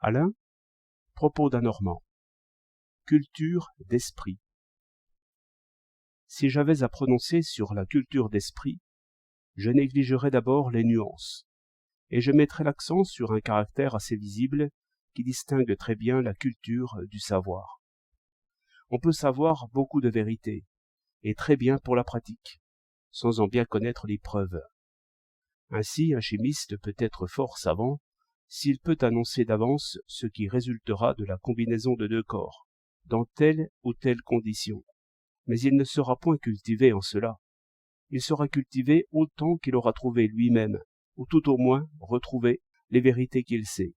Alain, propos d'un Normand. Culture d'esprit. Si j'avais à prononcer sur la culture d'esprit, je négligerais d'abord les nuances, et je mettrais l'accent sur un caractère assez visible qui distingue très bien la culture du savoir. On peut savoir beaucoup de vérités, et très bien pour la pratique, sans en bien connaître les preuves. Ainsi, un chimiste peut être fort savant s'il peut annoncer d'avance ce qui résultera de la combinaison de deux corps, dans telle ou telle condition. Mais il ne sera point cultivé en cela. Il sera cultivé autant qu'il aura trouvé lui-même, ou tout au moins retrouvé, les vérités qu'il sait.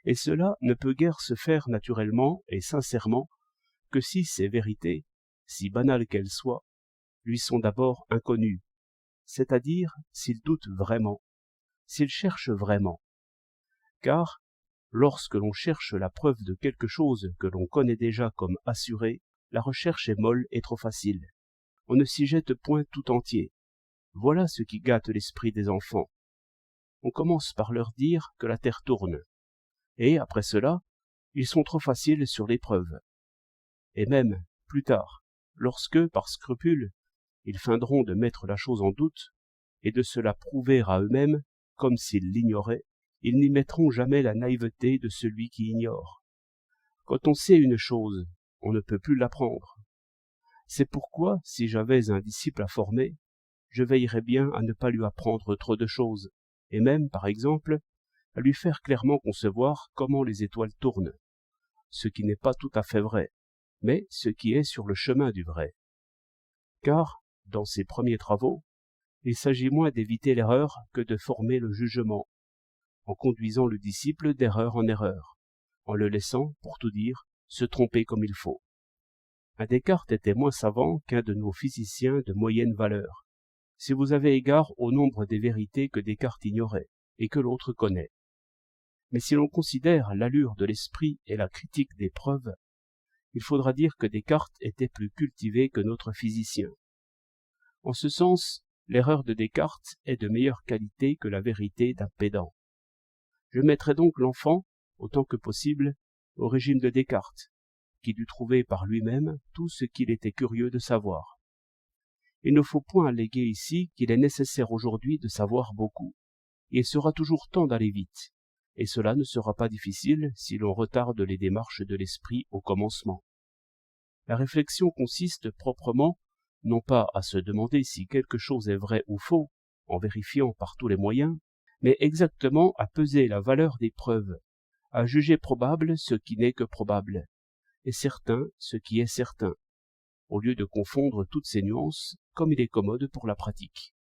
Et cela ne peut guère se faire naturellement et sincèrement que si ces vérités, si banales qu'elles soient, lui sont d'abord inconnues, c'est-à-dire s'il doute vraiment, s'il cherche vraiment. Car, lorsque l'on cherche la preuve de quelque chose que l'on connaît déjà comme assuré, la recherche est molle et trop facile. On ne s'y jette point tout entier. Voilà ce qui gâte l'esprit des enfants. On commence par leur dire que la terre tourne. Et, après cela, ils sont trop faciles sur l'épreuve. Et même, plus tard, lorsque, par scrupule, ils feindront de mettre la chose en doute, et de se la prouver à eux-mêmes, comme s'ils l'ignoraient, ils n'y mettront jamais la naïveté de celui qui ignore. Quand on sait une chose, on ne peut plus l'apprendre. C'est pourquoi, si j'avais un disciple à former, je veillerais bien à ne pas lui apprendre trop de choses, et même, par exemple, à lui faire clairement concevoir comment les étoiles tournent, ce qui n'est pas tout à fait vrai, mais ce qui est sur le chemin du vrai. Car, dans ces premiers travaux, il s'agit moins d'éviter l'erreur que de former le jugement, en conduisant le disciple d'erreur en erreur, en le laissant, pour tout dire, se tromper comme il faut. Un Descartes était moins savant qu'un de nos physiciens de moyenne valeur, si vous avez égard au nombre des vérités que Descartes ignorait, et que l'autre connaît. Mais si l'on considère l'allure de l'esprit et la critique des preuves, il faudra dire que Descartes était plus cultivé que notre physicien. En ce sens, l'erreur de Descartes est de meilleure qualité que la vérité d'un pédant. Je mettrai donc l'enfant, autant que possible, au régime de Descartes, qui dut trouver par lui-même tout ce qu'il était curieux de savoir. Il ne faut point alléguer ici qu'il est nécessaire aujourd'hui de savoir beaucoup. Il sera toujours temps d'aller vite, et cela ne sera pas difficile si l'on retarde les démarches de l'esprit au commencement. La réflexion consiste proprement, non pas à se demander si quelque chose est vrai ou faux, en vérifiant par tous les moyens, mais exactement à peser la valeur des preuves, à juger probable ce qui n'est que probable, et certain ce qui est certain, au lieu de confondre toutes ces nuances, comme il est commode pour la pratique.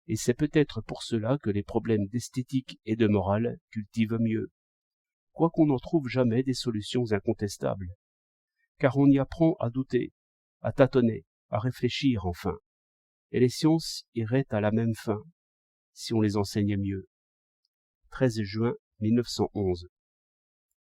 Et c'est peut-être pour cela que les problèmes d'esthétique et de morale cultivent mieux, quoiqu'on n'en trouve jamais des solutions incontestables, car on y apprend à douter, à tâtonner, à réfléchir enfin, et les sciences iraient à la même fin, si on les enseignait mieux. 13 juin 1911